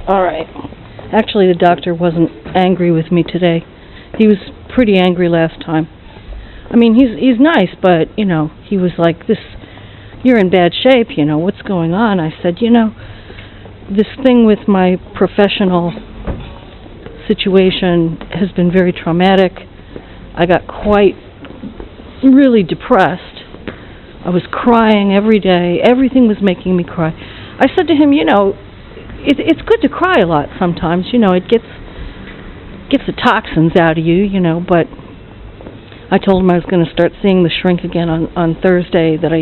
All right. Actually, the doctor wasn't angry with me today. He was pretty angry last time. I mean, he's nice, but, you know, he was like, you're in bad shape, you know, what's going on? I said, you know, this thing with my professional situation has been very traumatic. I got really depressed. I was crying every day. Everything was making me cry. I said to him, you know, it's good to cry a lot sometimes. You know, it gets the toxins out of you, you know, but I told him I was going to start seeing the shrink again on Thursday, that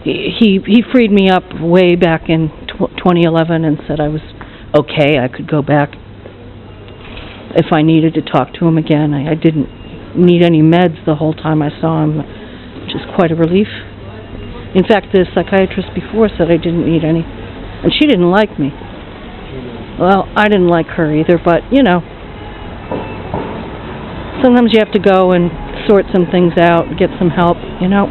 he freed me up way back in 2011 and said I was okay, I could go back if I needed to talk to him again. I didn't need any meds the whole time I saw him, which is quite a relief. In fact, the psychiatrist before said I didn't need any, and she didn't like me. Well, I didn't like her either, but, you know, sometimes you have to go and sort some things out, get some help, you know.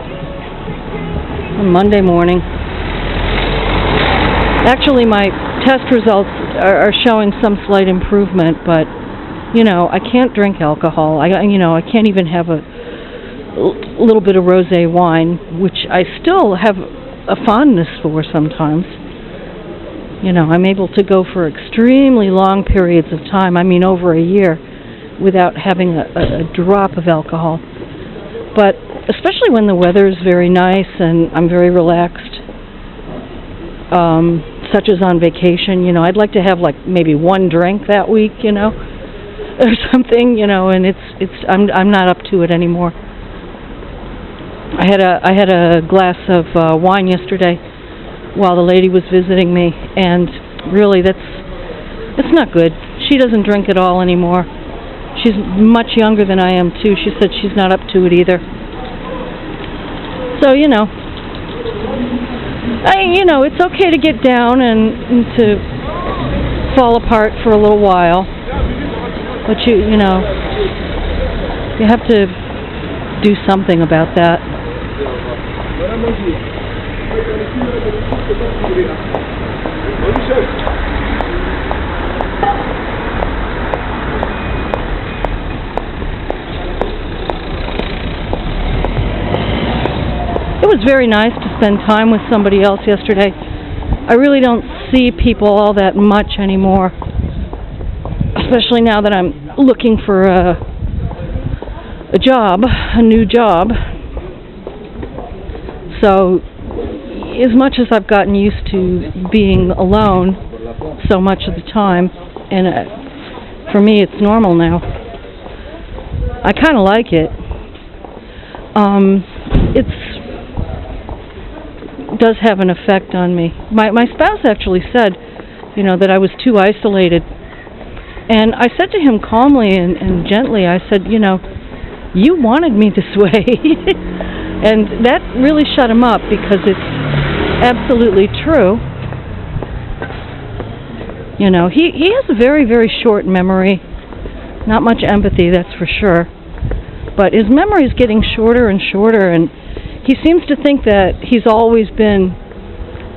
On Monday morning. Actually, my test results are showing some slight improvement, but, you know, I can't drink alcohol. I can't even have a little bit of rosé wine, which I still have a fondness for sometimes. You know, I'm able to go for extremely long periods of time, I mean over a year, without having a drop of alcohol. But especially when the weather is very nice and I'm very relaxed, such as on vacation, you know, I'd like to have like maybe one drink that week, you know, or something, you know, and I'm not up to it anymore. I had a glass of wine yesterday while the lady was visiting me, and really it's not good. She doesn't drink at all anymore. She's much younger than I am too. She said she's not up to it either. So, you know, it's okay to get down and to fall apart for a little while, but you know, you have to do something about that. It was very nice to spend time with somebody else yesterday. I really don't see people all that much anymore, especially now that I'm looking for a job, a new job. So, as much as I've gotten used to being alone so much of the time, and for me it's normal now, I kind of like it. It does have an effect on me. My spouse actually said, you know, that I was too isolated. And I said to him calmly and gently, I said, you know, you wanted me this way. And that really shut him up, because it's absolutely true. You know, he has a very, very short memory. Not much empathy, that's for sure. But his memory is getting shorter and shorter, and he seems to think that he's always been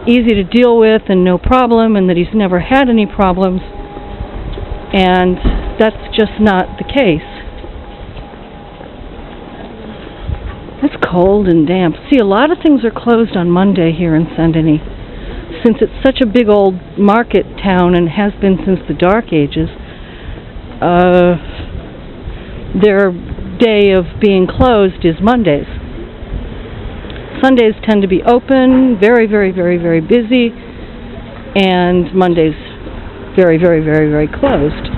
easy to deal with and no problem, and that he's never had any problems. And that's just not the case. It's cold and damp. See, a lot of things are closed on Monday here in Saint-Denis. Since it's such a big old market town and has been since the Dark Ages, their day of being closed is Mondays. Sundays tend to be open, very, very, very, very busy, and Mondays very, very, very, very closed.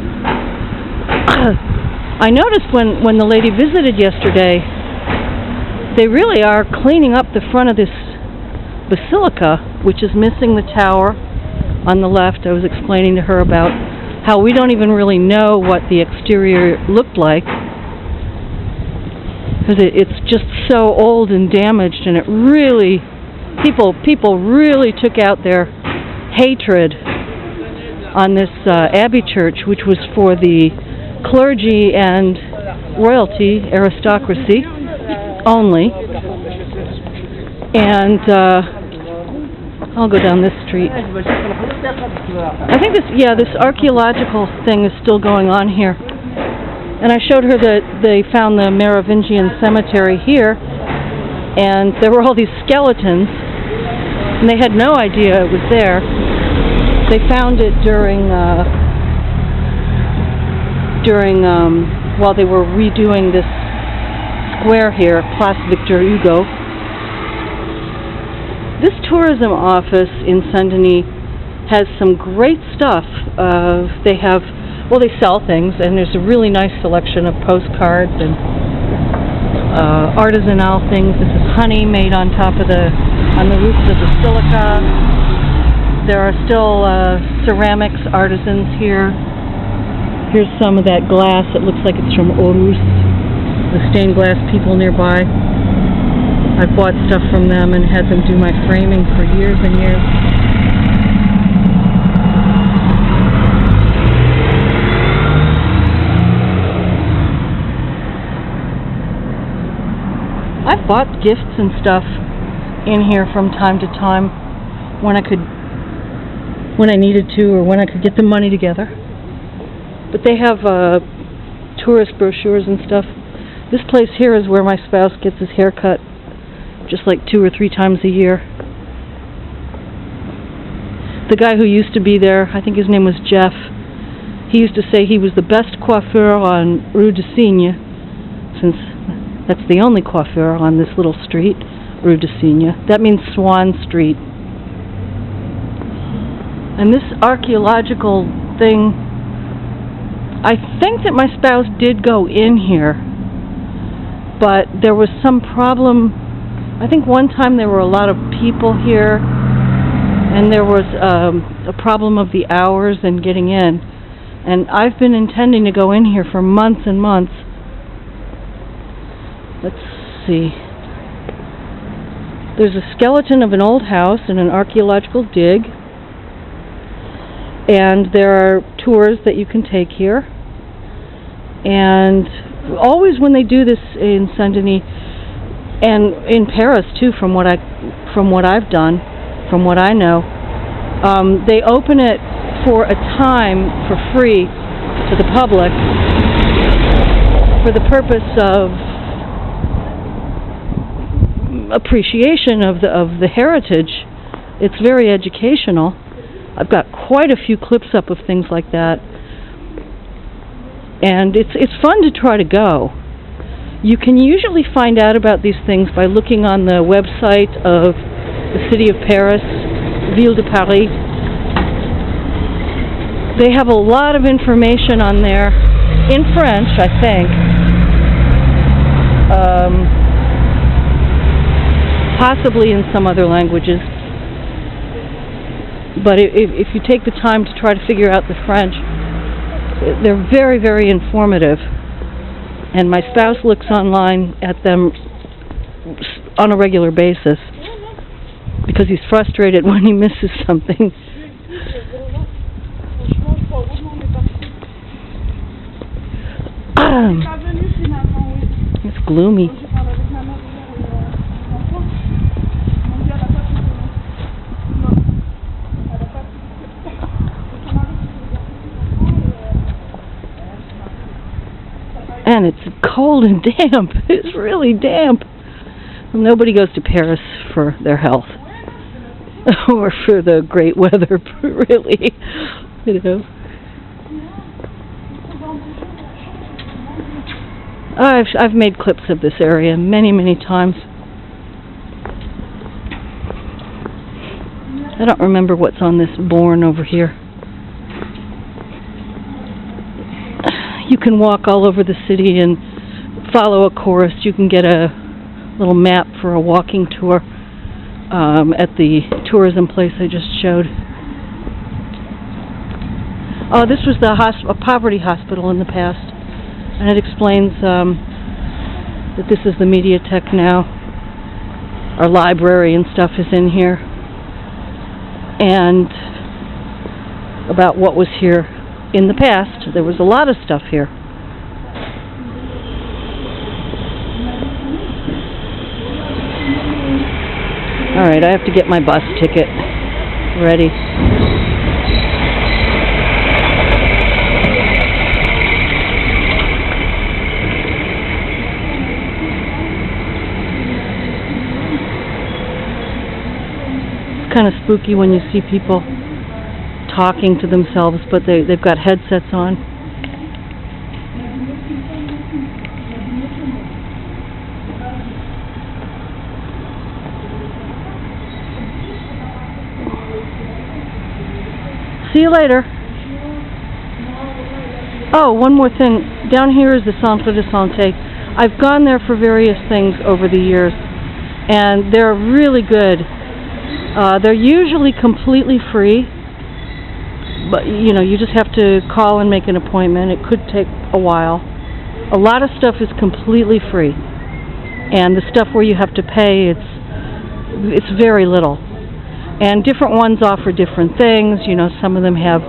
I noticed when the lady visited yesterday, they really are cleaning up the front of this basilica, which is missing the tower on the left. I was explaining to her about how we don't even really know what the exterior looked like, because it's just so old and damaged, and it really, people really took out their hatred on this abbey church, which was for the clergy and royalty, aristocracy only. And I'll go down this street. I think this archaeological thing is still going on here. And I showed her that they found the Merovingian cemetery here, and there were all these skeletons, and they had no idea it was there. They found it while they were redoing this square here, Place Victor Hugo. This tourism office in Saint-Denis has some great stuff. They sell things, and there's a really nice selection of postcards and artisanal things. This is honey made on the roofs of the silica. There are still ceramics artisans here. Here's some of that glass. It looks like it's from Aarhus, the stained glass people nearby. I've bought stuff from them and had them do my framing for years and years. I've bought gifts and stuff in here from time to time when I needed to, or when I could get the money together. But they have tourist brochures and stuff. This place here is where my spouse gets his hair cut, just like 2 or 3 times a year. The guy who used to be there, I think his name was Jeff, he used to say he was the best coiffeur on Rue de Cygne, since that's the only coiffeur on this little street, Rue de Cygne. That means Swan Street. And this archaeological thing, I think that my spouse did go in here, but there was some problem. I think one time there were a lot of people here, and there was a problem of the hours and getting in. And I've been intending to go in here for months and months. Let's see. There's a skeleton of an old house and an archaeological dig. And there are tours that you can take here. And always when they do this in Saint-Denis, and in Paris too, from what I've done, from what I know, they open it for a time for free to the public for the purpose of appreciation of the heritage. It's very educational. I've got quite a few clips up of things like that, and it's fun to try to go. You can usually find out about these things by looking on the website of the city of Paris, Ville de Paris. They have a lot of information on there, in French, I think. Possibly in some other languages. But if you take the time to try to figure out the French, they're very, very informative. And my spouse looks online at them on a regular basis because he's frustrated when he misses something. It's gloomy. And it's cold and damp. It's really damp. Nobody goes to Paris for their health or for the great weather, really. You know. I've made clips of this area many, many times. I don't remember what's on this bourne over here. You can walk all over the city and follow a course. You can get a little map for a walking tour at the tourism place I just showed. Oh, this was a poverty hospital in the past. And it explains that this is the Mediathèque now. Our library and stuff is in here. And about what was here in the past. There was a lot of stuff here. Alright, I have to get my bus ticket. ready. It's kind of spooky when you see people talking to themselves, but they've got headsets on. See you later. Oh, one more thing. Down here is the Centre de Santé. I've gone there for various things over the years, and they're really good. They're usually completely free, but you know, you just have to call and make an appointment. It could take a while. A lot of stuff is completely free, and the stuff where you have to pay, it's very little. And different ones offer different things. You know, some of them have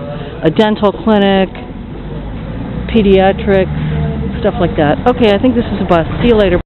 a dental clinic, pediatrics, stuff like that. Okay, I think this is a bus. See you later.